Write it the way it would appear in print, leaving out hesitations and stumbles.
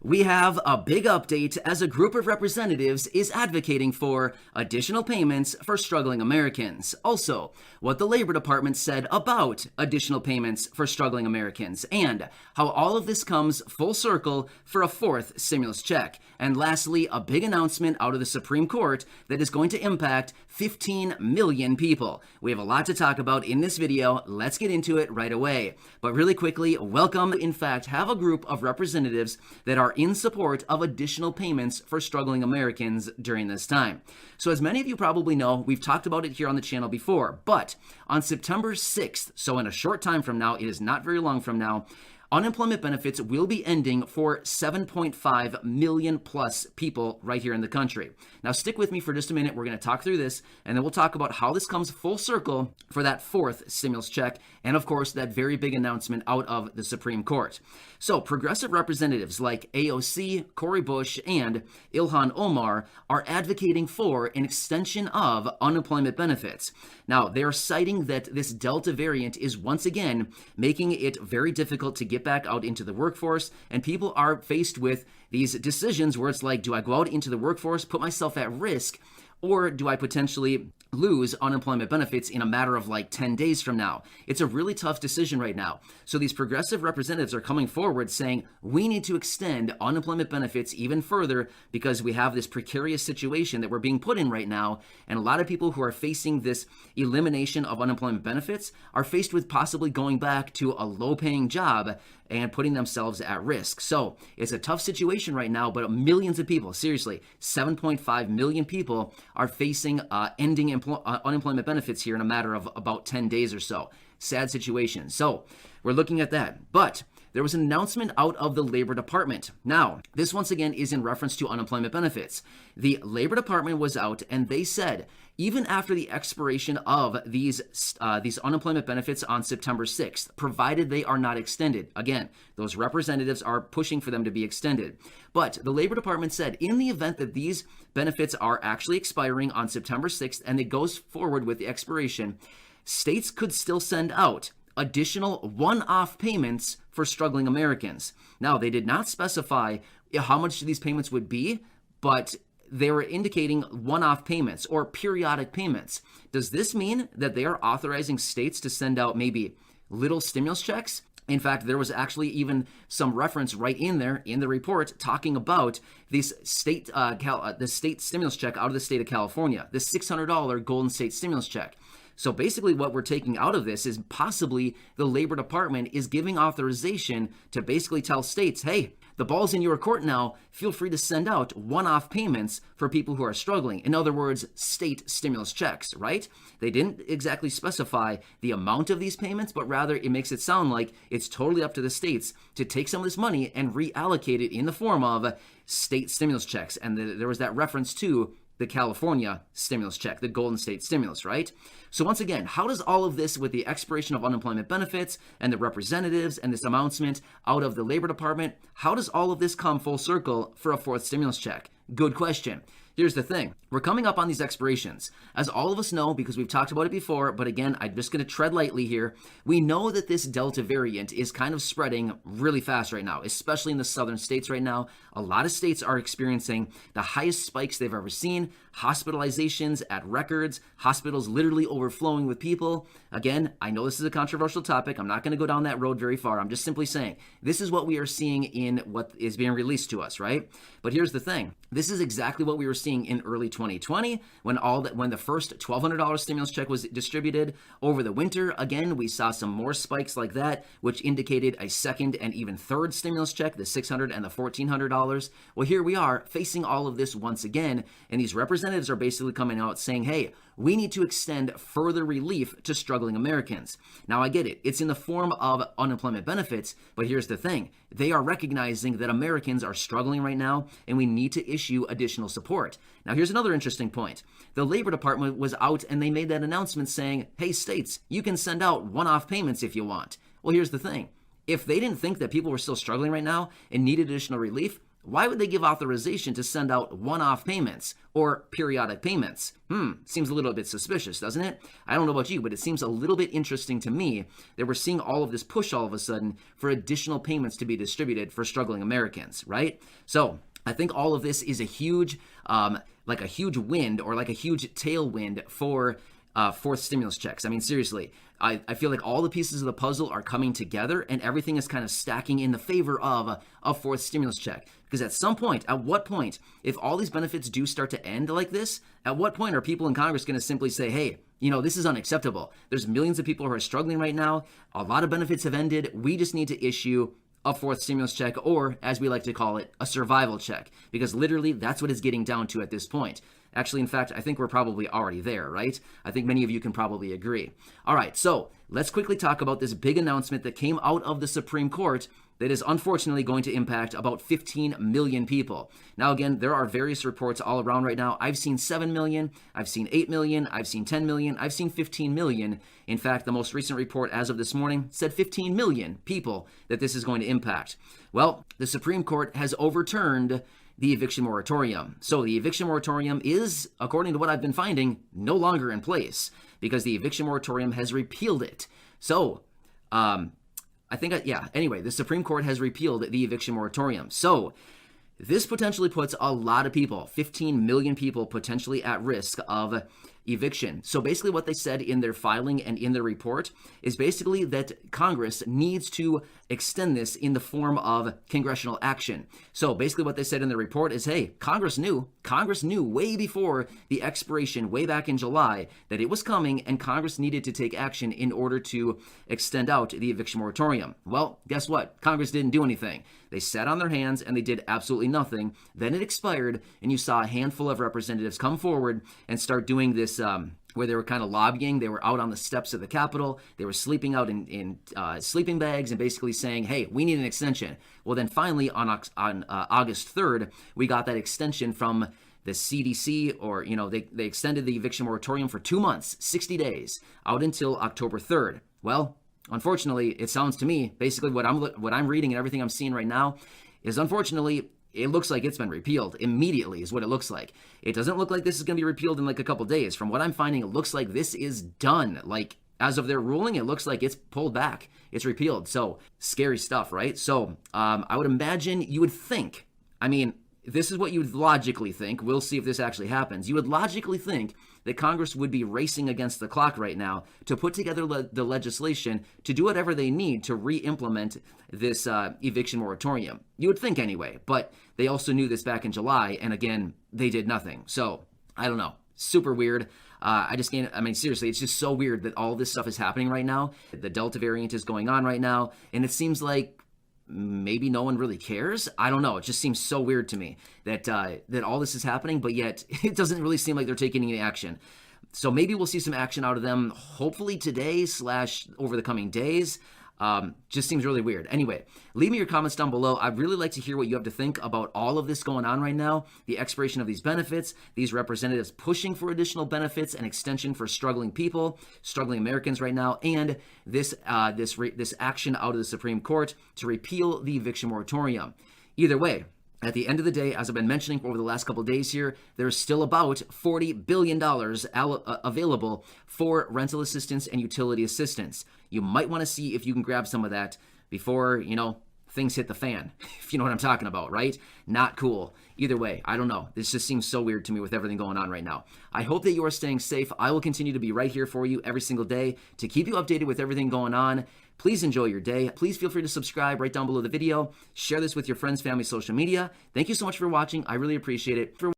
We have a big update as a group of representatives is advocating for additional payments for struggling Americans. Also, what the Labor Department said about additional payments for struggling Americans, and how all of this comes full circle for a fourth stimulus check. And lastly, a big announcement out of the Supreme Court that is going to impact 15 million people. We have a lot to talk about in this video. Let's get into it right away. But really quickly, welcome. In fact, have a group of representatives that are in support of additional payments for struggling Americans during this time. So as many of you probably know, we've talked about it here on the channel before, but on September 6th, so in a short time from now, it is not very long from now, unemployment benefits will be ending for 7.5 million plus people right here in the country. Now stick with me for just a minute. We're going to talk through this, and then we'll talk about how this comes full circle for that fourth stimulus check, and of course that very big announcement out of the Supreme Court. So progressive representatives like AOC, Cori Bush, and Ilhan Omar are advocating for an extension of unemployment benefits. Now they are citing that this Delta variant is once again making it very difficult to get back out into the workforce, and people are faced with these decisions where it's like, do I go out into the workforce, put myself at risk, or do I potentially lose unemployment benefits in a matter of like 10 days from now? It's a really tough decision right now. So these progressive representatives are coming forward saying we need to extend unemployment benefits even further because we have this precarious situation that we're being put in right now. And a lot of people who are facing this elimination of unemployment benefits are faced with possibly going back to a low-paying job and putting themselves at risk. So it's a tough situation right now, but millions of people, seriously, 7.5 million people are facing ending unemployment benefits here in a matter of about 10 days or so. Sad situation. So we're looking at that. But there was an announcement out of the Labor Department. Now, this once again is in reference to unemployment benefits. The Labor Department was out and they said, even after the expiration of these unemployment benefits on September 6th, provided they are not extended. Again, those representatives are pushing for them to be extended. But the Labor Department said in the event that these benefits are actually expiring on September 6th and it goes forward with the expiration, states could still send out additional one-off payments for struggling Americans. Now, they did not specify how much these payments would be, but they were indicating one-off payments or periodic payments. Does this mean that they are authorizing states to send out maybe little stimulus checks? In fact, there was actually even some reference right in there in the report talking about this the state stimulus check out of the state of California, the $600 Golden State stimulus check. So basically what we're taking out of this is possibly the Labor Department is giving authorization to basically tell states, hey, the ball's in your court now. Feel free to send out one-off payments for people who are struggling. In other words, state stimulus checks, right? They didn't exactly specify the amount of these payments, but rather it makes it sound like it's totally up to the states to take some of this money and reallocate it in the form of state stimulus checks. And there was that reference to the California stimulus check, the Golden State stimulus, right? So once again, how does all of this with the expiration of unemployment benefits and the representatives and this announcement out of the Labor Department, how does all of this come full circle for a fourth stimulus check? Good question. Here's the thing. We're coming up on these expirations. As all of us know, because we've talked about it before, but again, I'm just going to tread lightly here. We know that this Delta variant is kind of spreading really fast right now, especially in the southern states right now. A lot of states are experiencing the highest spikes they've ever seen, hospitalizations at records, hospitals literally overflowing with people. Again, I know this is a controversial topic. I'm not going to go down that road very far. I'm just simply saying this is what we are seeing in what is being released to us, right? But here's the thing. This is exactly what we were seeing in early 2020 when the first $1,200 stimulus check was distributed over the winter. Again, we saw some more spikes like that, which indicated a second and even third stimulus check, the $600 and the $1,400. Well, here we are facing all of this once again, and these representatives are basically coming out saying, hey, we need to extend further relief to struggling Americans. Now, I get it. It's in the form of unemployment benefits, but here's the thing. They are recognizing that Americans are struggling right now, and we need to issue additional support. Now, here's another interesting point. The Labor Department was out, and they made that announcement saying, hey, states, you can send out one-off payments if you want. Well, here's the thing. If they didn't think that people were still struggling right now and needed additional relief, why would they give authorization to send out one-off payments or periodic payments? Seems a little bit suspicious, doesn't it? I don't know about you, but it seems a little bit interesting to me that we're seeing all of this push all of a sudden for additional payments to be distributed for struggling Americans, right? So I think all of this is a huge, like a huge wind or like a huge tailwind for fourth stimulus checks. I mean, seriously, I feel like all the pieces of the puzzle are coming together and everything is kind of stacking in the favor of a fourth stimulus check. Because at some point, at what point, if all these benefits do start to end like this, at what point are people in Congress going to simply say, hey, you know, this is unacceptable. There's millions of people who are struggling right now. A lot of benefits have ended. We just need to issue a fourth stimulus check, or as we like to call it, a survival check, because literally that's what it's getting down to at this point. Actually, in fact, I think we're probably already there, right? I think many of you can probably agree. All right, so let's quickly talk about this big announcement that came out of the Supreme Court that is unfortunately going to impact about 15 million people. Now, again, there are various reports all around right now. I've seen 7 million, I've seen 8 million, I've seen 10 million, I've seen 15 million. In fact, the most recent report as of this morning said 15 million people that this is going to impact. Well, the Supreme Court has overturned the eviction moratorium. So the eviction moratorium is, according to what I've been finding, no longer in place because the eviction moratorium has repealed it. So, anyway, the Supreme Court has repealed the eviction moratorium. So this potentially puts a lot of people, 15 million people, potentially at risk of eviction. So basically what they said in their filing and in their report is basically that Congress needs to extend this in the form of congressional action. So basically what they said in the report is, hey, Congress knew way before the expiration, way back in July, that it was coming and Congress needed to take action in order to extend out the eviction moratorium. Well, guess what? Congress didn't do anything. They sat on their hands and they did absolutely nothing. Then it expired and you saw a handful of representatives come forward and start doing this where they were kind of lobbying. They were out on the steps of the Capitol. They were sleeping out in sleeping bags and basically saying, hey, we need an extension. Well, then finally on August 3rd, we got that extension from the CDC, or, you know, they extended the eviction moratorium for 2 months, 60 days, out until October 3rd. Well, unfortunately, it sounds to me, basically what I'm reading and everything I'm seeing right now is, unfortunately, it looks like it's been repealed immediately is what it looks like. It doesn't look like this is going to be repealed in like a couple days. From what I'm finding, it looks like this is done. Like, as of their ruling, it looks like it's pulled back. It's repealed. So, scary stuff, right? So, I would imagine you would think, I mean, this is what you would logically think. We'll see if this actually happens. You would logically think that Congress would be racing against the clock right now to put together the legislation to do whatever they need to re-implement this eviction moratorium. You would think anyway, but they also knew this back in July, and again, they did nothing. So, I don't know. Super weird. Seriously, it's just so weird that all this stuff is happening right now. The Delta variant is going on right now, and it seems like maybe no one really cares. I don't know. It just seems so weird to me that all this is happening, but yet it doesn't really seem like they're taking any action. So maybe we'll see some action out of them, hopefully today / over the coming days. Just seems really weird. Anyway, leave me your comments down below. I'd really like to hear what you have to think about all of this going on right now, the expiration of these benefits, these representatives pushing for additional benefits and extension for struggling people, struggling Americans right now, and this action out of the Supreme Court to repeal the eviction moratorium. Either way, at the end of the day, as I've been mentioning over the last couple of days here, there's still about $40 billion available for rental assistance and utility assistance. You might want to see if you can grab some of that before, things hit the fan, if you know what I'm talking about, right? Not cool. Either way, I don't know. This just seems so weird to me with everything going on right now. I hope that you are staying safe. I will continue to be right here for you every single day to keep you updated with everything going on. Please enjoy your day. Please feel free to subscribe right down below the video. Share this with your friends, family, social media. Thank you so much for watching. I really appreciate it.